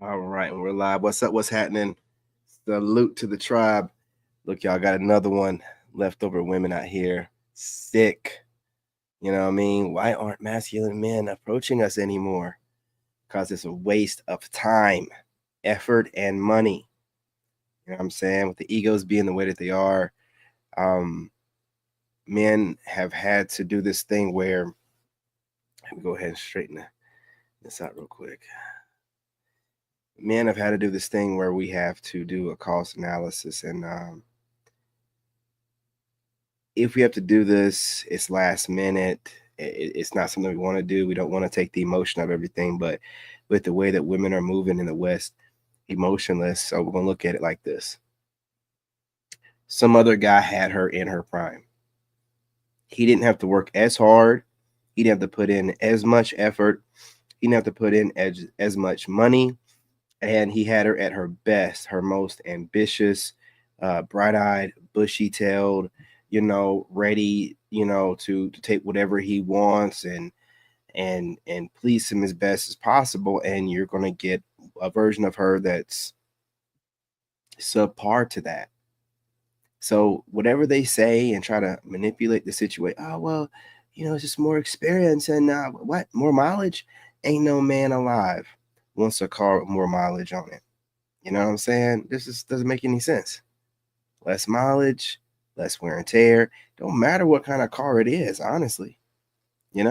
All right, we're live. What's up? What's happening? Salute to the tribe. Look, y'all got another one. Leftover women out here. Sick. You know what I mean? Why aren't masculine men approaching us anymore? Because it's a waste of time, effort, and money. You know what I'm saying? With the egos being the way that they are, men have had to do this thing where, let me go ahead and straighten this out real quick. Men have had to do this thing where we have to do a cost analysis, and if we have to do this, it's last minute. It's not something we want to do. We don't want to take the emotion of everything, but with the way that women are moving in the West, emotionless. So we're going to look at it like this. Some other guy had her in her prime. He didn't have to work as hard. He didn't have to put in as much effort. He didn't have to put in as much money. And he had her at her best, her most ambitious, bright-eyed, bushy-tailed, ready, to take whatever he wants and please him as best as possible. And you're going to get a version of her that's subpar to that. So whatever they say and try to manipulate the situation, oh, well, it's just more experience and what? More mileage? Ain't no man alive wants a car with more mileage on it. You know what I'm saying? This doesn't make any sense. Less mileage, less wear and tear. Don't matter what kind of car it is, honestly. If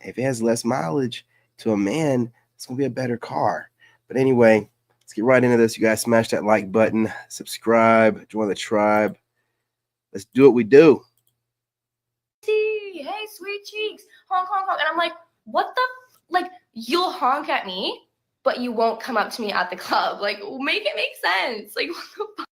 it has less mileage to a man, it's going to be a better car. But anyway, let's get right into this. You guys smash that like button, subscribe, join the tribe. Let's do what we do. Hey, sweet cheeks, honk, honk, honk. And I'm like, what the? You'll honk at me, but you won't come up to me at the club. Make it make sense. What the fuck?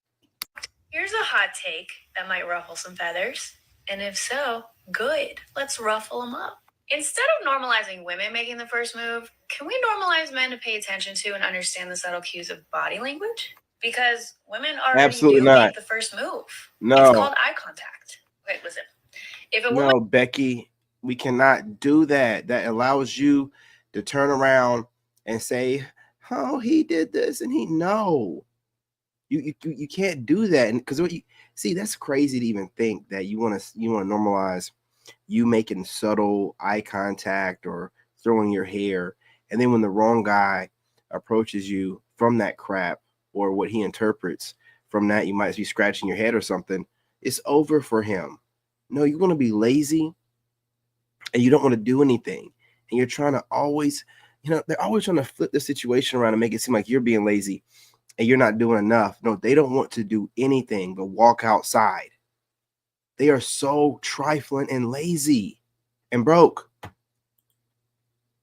Here's a hot take that might ruffle some feathers. And if so, good. Let's ruffle them up. Instead of normalizing women making the first move, can we normalize men to pay attention to and understand the subtle cues of body language? Because women already Absolutely do not. make the first move. No. It's called eye contact. Okay, listen. If a woman... No, Becky, we cannot do that. That allows you to turn around and say, oh, he did this and no. You can't do that. And because what you see, that's crazy to even think that you want to normalize you making subtle eye contact or throwing your hair, and then when the wrong guy approaches you from that crap or what he interprets from that, you might be scratching your head or something. It's over for him. No, you want to be lazy and you don't want to do anything, and you're trying to always, they're always trying to flip the situation around and make it seem like you're being lazy and you're not doing enough. No, they don't want to do anything but walk outside. They are so trifling and lazy and broke.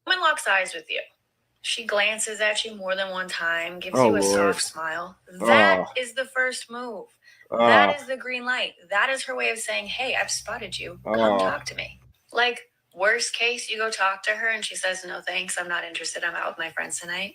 Woman locks eyes with you. She glances at you more than one time, gives you a soft smile. That is the first move. That is the green light. That is her way of saying, hey, I've spotted you. Come talk to me. Worst case, you go talk to her and she says, no, thanks. I'm not interested. I'm out with my friends tonight.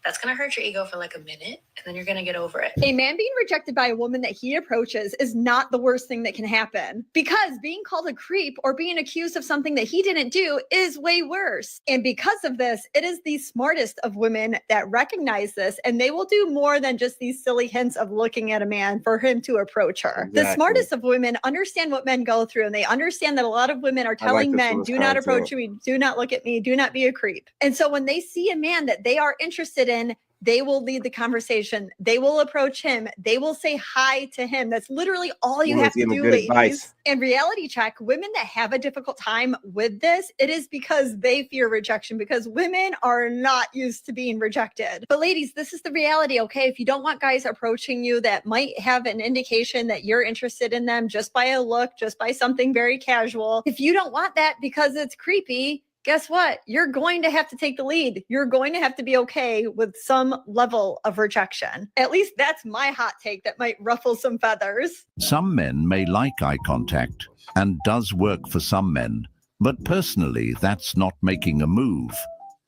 That's going to hurt your ego for a minute, and then you're going to get over it. A man being rejected by a woman that he approaches is not the worst thing that can happen, because being called a creep or being accused of something that he didn't do is way worse. And because of this, it is the smartest of women that recognize this, and they will do more than just these silly hints of looking at a man for him to approach her. Exactly. The smartest of women understand what men go through, and they understand that a lot of women are telling men, do not approach me, do not look at me, do not be a creep. And so when they see a man that they are interested in, they will lead the conversation. They will approach him. They will say hi to him. That's literally all you have to do, ladies. Advice. And reality check, women that have a difficult time with this, it is because they fear rejection, because women are not used to being rejected. But ladies, this is the reality, okay? If you don't want guys approaching you that might have an indication that you're interested in them just by a look, just by something very casual, if you don't want that because it's creepy, guess what? You're going to have to take the lead. You're going to have to be okay with some level of rejection. At least that's my hot take that might ruffle some feathers. Some men may like eye contact, and does work for some men, but personally, that's not making a move.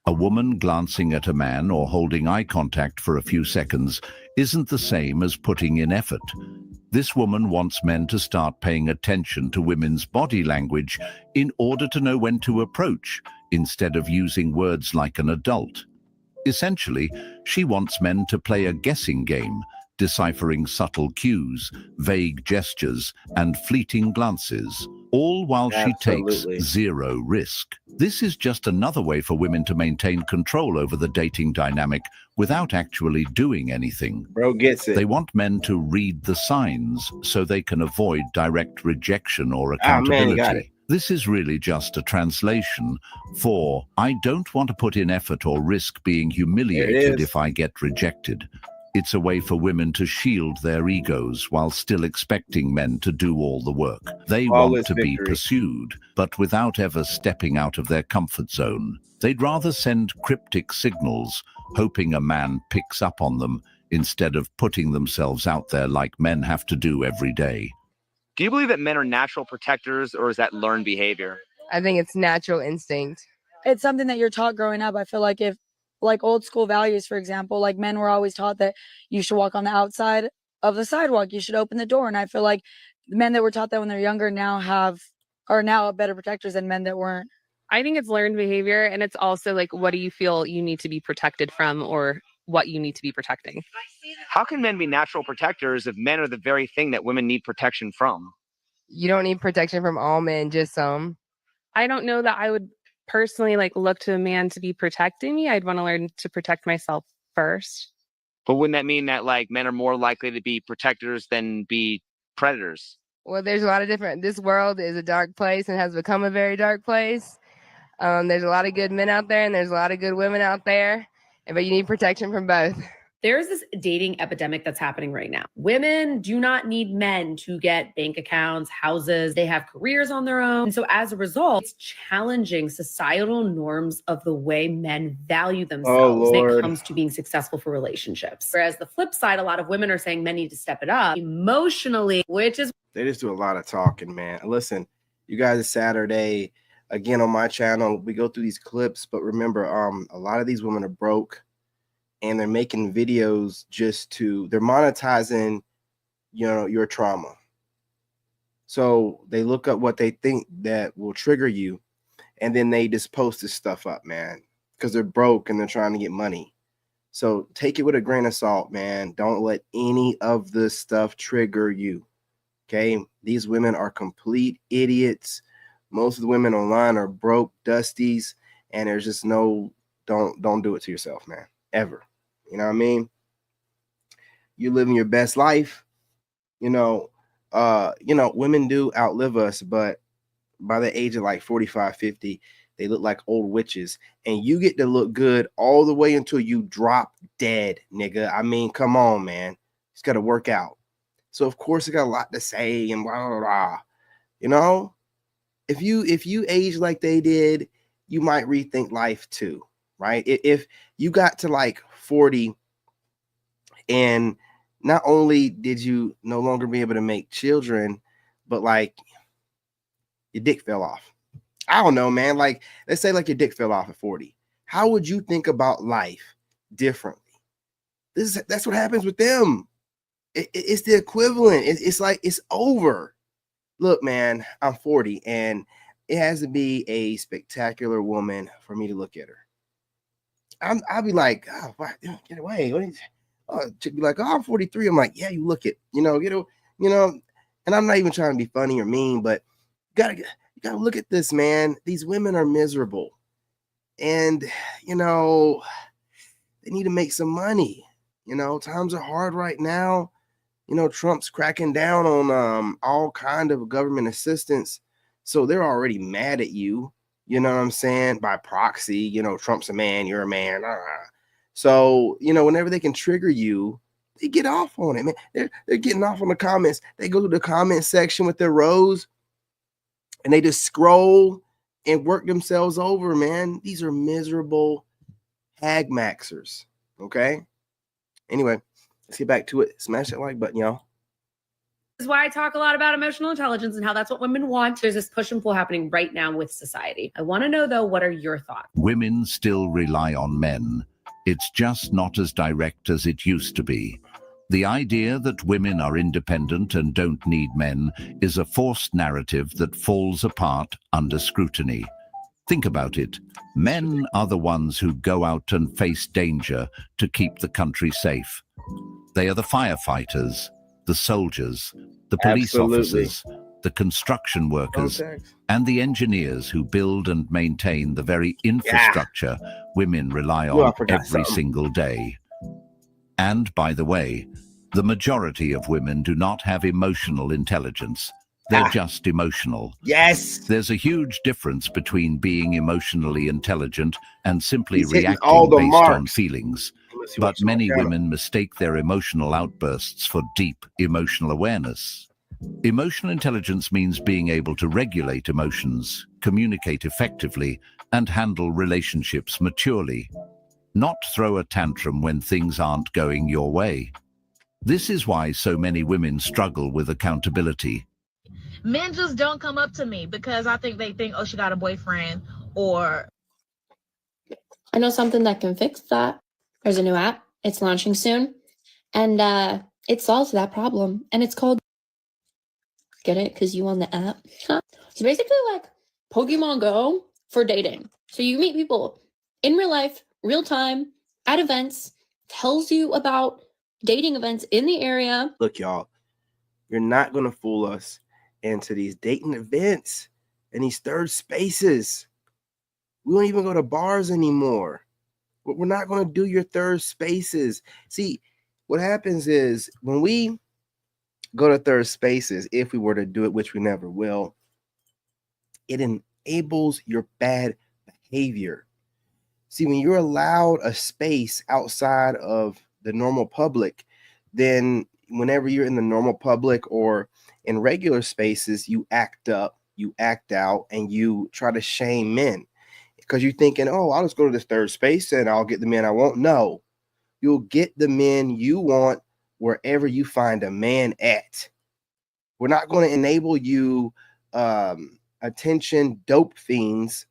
A woman glancing at a man or holding eye contact for a few seconds isn't the same as putting in effort. This woman wants men to start paying attention to women's body language in order to know when to approach, instead of using words like an adult. Essentially, she wants men to play a guessing game, deciphering subtle cues, vague gestures, and fleeting glances, all while she takes Absolutely. zero risk. This is just another way for women to maintain control over the dating dynamic without actually doing anything. Bro gets it. They want men to read the signs so they can avoid direct rejection or Ah, man, you got it. accountability. This is really just a translation for I don't want to put in effort or risk being humiliated if I get rejected. It's a way for women to shield their egos while still expecting men to do all the work. They want to be pursued, but without ever stepping out of their comfort zone. They'd rather send cryptic signals, hoping a man picks up on them, instead of putting themselves out there like men have to do every day. Do you believe that men are natural protectors, or is that learned behavior? I think it's natural instinct. It's something that you're taught growing up. I feel like if, like old school values, for example, like men were always taught that you should walk on the outside of the sidewalk, you should open the door. And I feel like the men that were taught that when they're younger are now better protectors than men that weren't. I think it's learned behavior, and it's also like, what do you feel you need to be protected from, or what you need to be protecting? How can men be natural protectors if men are the very thing that women need protection from? You don't need protection from all men, just some. I don't know that I would personally look to a man to be protecting me. I'd want to learn to protect myself first. But wouldn't that mean that men are more likely to be protectors than be predators? Well, there's a lot of different. This world is a dark place and has become a very dark place. There's a lot of good men out there and there's a lot of good women out there, but you need protection from both. There's this dating epidemic that's happening right now. Women do not need men to get bank accounts, houses. They have careers on their own. And so as a result, it's challenging societal norms of the way men value themselves when it comes to being successful for relationships. Whereas the flip side, a lot of women are saying men need to step it up emotionally, which is... They just do a lot of talking, man. Listen, you guys, it's Saturday. Again, on my channel, we go through these clips, but remember, a lot of these women are broke. And they're making videos they're monetizing, your trauma. So they look up what they think that will trigger you. And then they just post this stuff up, man, because they're broke and they're trying to get money. So take it with a grain of salt, man. Don't let any of this stuff trigger you. Okay. These women are complete idiots. Most of the women online are broke dusties. And there's just don't do it to yourself, man. Ever. You know what I mean? You living your best life. Women do outlive us, but by the age of 45, 50, they look like old witches. And you get to look good all the way until you drop dead, nigga. I mean, come on, man. It's got to work out. So of course it got a lot to say and blah, blah, blah. If you age like they did, you might rethink life too. Right? If you got to 40 and not only did you no longer be able to make children, but your dick fell off. I don't know, man. Let's say your dick fell off at 40. How would you think about life differently? That's what happens with them. It's the equivalent. It's over. Look, man, I'm 40 and it has to be a spectacular woman for me to look at her. I'll be like, oh, get away. Chick be like, oh, I'm 43. I'm like, yeah, you look it, and I'm not even trying to be funny or mean, but you gotta look at this, man. These women are miserable. And, they need to make some money. Times are hard right now. Trump's cracking down on all kind of government assistance. So they're already mad at you. You know what I'm saying? By proxy, Trump's a man, you're a man. So, whenever they can trigger you, they get off on it, man. They're getting off on the comments. They go to the comment section with their rose and they just scroll and work themselves over, man. These are miserable hag maxers. Okay. Anyway, let's get back to it. Smash that like button, y'all. This is why I talk a lot about emotional intelligence and how that's what women want. There's this push and pull happening right now with society. I want to know, though, what are your thoughts? Women still rely on men. It's just not as direct as it used to be. The idea that women are independent and don't need men is a forced narrative that falls apart under scrutiny. Think about it. Men are the ones who go out and face danger to keep the country safe. They are the firefighters, the soldiers, the police officers, the construction workers, and the engineers who build and maintain the very infrastructure women rely on every single day. And, by the way, the majority of women do not have emotional intelligence. They're just emotional. Yes. There's a huge difference between being emotionally intelligent and simply reacting based on feelings. But many women mistake their emotional outbursts for deep emotional awareness. Emotional intelligence means being able to regulate emotions, communicate effectively, and handle relationships maturely. Not throw a tantrum when things aren't going your way. This is why so many women struggle with accountability. Men just don't come up to me because I think they think, oh, she got a boyfriend, or... I know something that can fix that. There's a new app. It's launching soon. And it solves that problem. And it's called... Get it? Because you on the app. It's basically like Pokemon Go for dating. So you meet people in real life, real time, at events, tells you about dating events in the area. Look, y'all, you're not going to fool us into these dating events and these third spaces. We don't even go to bars anymore. We're not going to do your third spaces. See, what happens is when we go to third spaces, if we were to do it, which we never will, it enables your bad behavior. See, when you're allowed a space outside of the normal public, then whenever you're in the normal public or in regular spaces, you act up, you act out, and you try to shame men because you're thinking, oh, I'll just go to this third space and I'll get the men I want. No, you'll get the men you want wherever you find a man at. We're not going to enable you attention dope fiends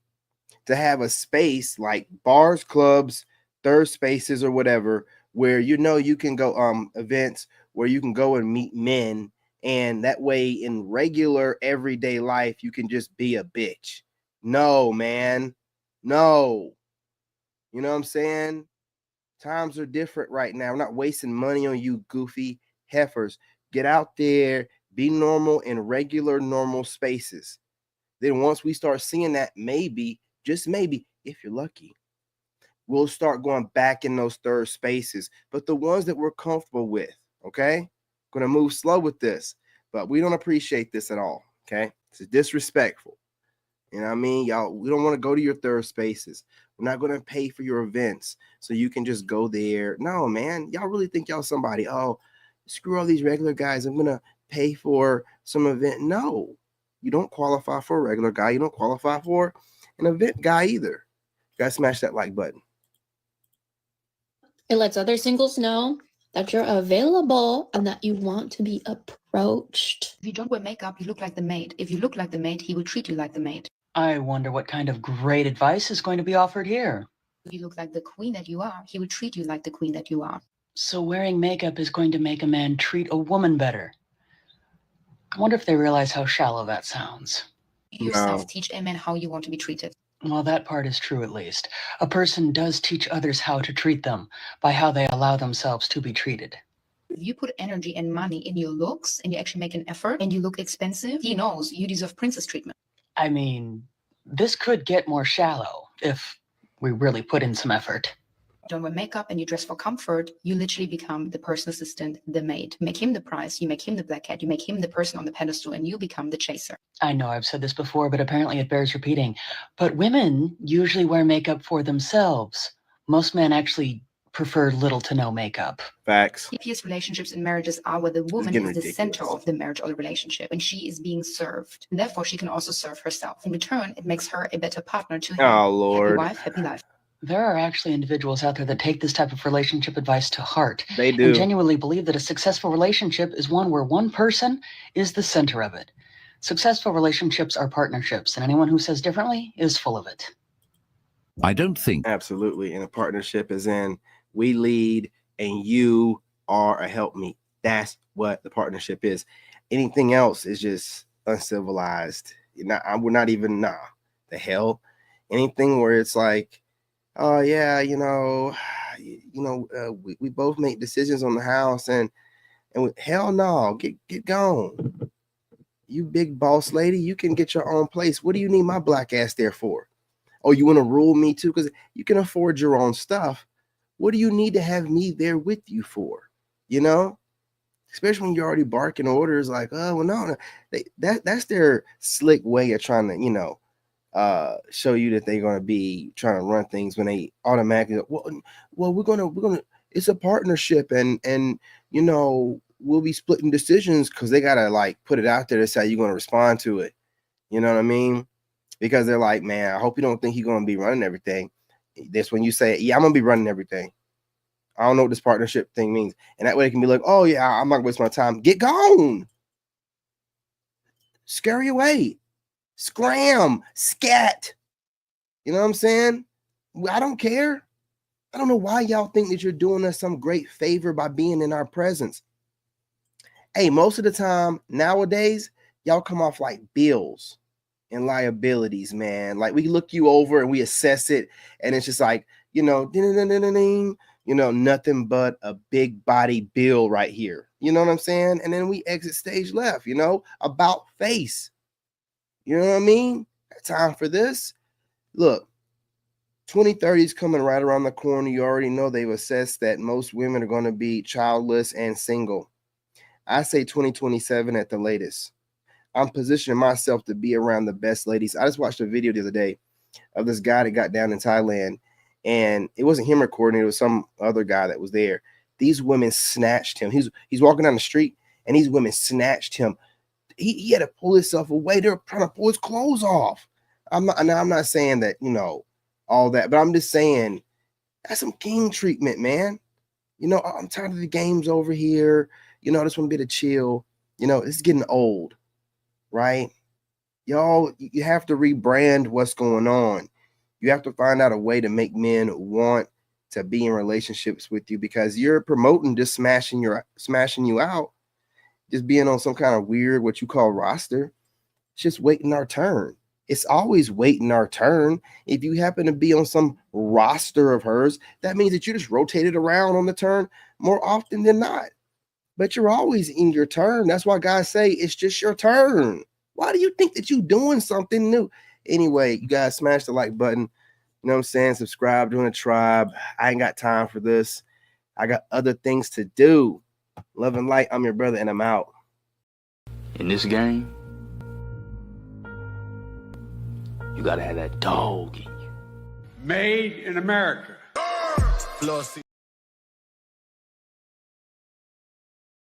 to have a space like bars, clubs, third spaces, or whatever, where you can go events where you can go and meet men, and that way in regular everyday life you can just be a bitch. No, man. No. You know what I'm saying? Times are different right now. We're not wasting money on you goofy heifers. Get out there, be normal in regular normal spaces. Then once we start seeing that, maybe, just maybe, if you're lucky, we'll start going back in those third spaces, but the ones that we're comfortable with, okay? Going to move slow with this, but we don't appreciate this at all, okay? It's disrespectful. You know what I mean? Y'all, we don't want to go to your third spaces. We're not going to pay for your events so you can just go there. No, man. Y'all really think y'all somebody. Oh, screw all these regular guys. I'm going to pay for some event. No, you don't qualify for a regular guy. You don't qualify for an event guy either. You got to smash that like button. It lets other singles know that you're available and that you want to be approached. If you don't wear makeup, you look like the maid. If you look like the maid, he will treat you like the maid. I wonder what kind of great advice is going to be offered here. If you look like the queen that you are, he will treat you like the queen that you are. So wearing makeup is going to make a man treat a woman better. I wonder if they realize how shallow that sounds. You yourself teach a man how you want to be treated. Well, that part is true, at least. A person does teach others how to treat them by how they allow themselves to be treated. If you put energy and money in your looks and you actually make an effort and you look expensive, he knows you deserve princess treatment. I mean, this could get more shallow if we really put in some effort. Don't wear makeup and you dress for comfort, you literally become the personal assistant, the maid. Make him the prize, you make him the black cat, you make him the person on the pedestal, and you become the chaser. I know I've said this before, but apparently it bears repeating. But women usually wear makeup for themselves. Most men actually prefer little to no makeup. Facts. Happiest relationships and marriages are where the woman is the center of the marriage or the relationship, and she is being served. And therefore, she can also serve herself. In return, it makes her a better partner to him. Oh, Lord. Happy wife, happy life. There are actually individuals out there that take this type of relationship advice to heart. They do. And genuinely believe that a successful relationship is one where one person is the center of it. Successful relationships are partnerships, and anyone who says differently is full of it. I don't think. Absolutely. And a partnership is in we lead and you are a helpmeet. That's what the partnership is. Anything else is just uncivilized. We're not even, the hell. anything where it's like, oh yeah, we both make decisions on the house, and hell no, get gone. You big boss lady, you can get your own place. What do you need my black ass there for? Oh, you want to rule me too? Because you can afford your own stuff. What do you need to have me there with you for? Especially when you're already barking orders like, oh, well, no. That's their slick way of trying to, show you that they're going to be trying to run things when they automatically go, well, we're gonna it's a partnership, and we'll be splitting decisions, because they gotta like put it out there. That's how you're gonna respond to it. You know what I mean? Because they're like, man, I hope you don't think you're gonna be running everything. That's when you say, yeah, I'm gonna be running everything. I don't know what this partnership thing means. And that way it can be like, oh yeah, I'm not gonna waste my time. Get gone. Scurry away. Scram. Scat. You know what I'm saying? I don't care. I don't know why y'all think that you're doing us some great favor by being in our presence. Hey, most of the time nowadays, y'all come off like bills and liabilities, man. Like, we look you over and we assess it, and it's just like, nothing but a big body bill right here. You know what I'm saying? And then we exit stage left, about face. You know what I mean? Time for this. Look, 2030 is coming right around the corner. You already know they've assessed that most women are going to be childless and single. I say 2027 at the latest. I'm positioning myself to be around the best ladies. I just watched a video the other day of this guy that got down in Thailand, and it wasn't him recording. It was some other guy that was there. These women snatched him. He's walking down the street, and these women snatched him. He had to pull himself away. They were trying to pull his clothes off. I'm not saying that, all that, but I'm just saying that's some king treatment, man. I'm tired of the games over here. I just want to be able to chill. It's getting old, right? Y'all, you have to rebrand what's going on. You have to find out a way to make men want to be in relationships with you, because you're promoting just smashing you out, just being on some kind of weird, what you call roster. It's just waiting our turn. It's always waiting our turn. If you happen to be on some roster of hers, that means that you just rotated around on the turn more often than not. But you're always in your turn. That's why guys say it's just your turn. Why do you think that you're doing something new? Anyway, you guys smash the like button. You know what I'm saying? Subscribe, join the tribe. I ain't got time for this. I got other things to do. Love and light. I'm your brother, and I'm out. In this game, you gotta have that dog in you. Made in America.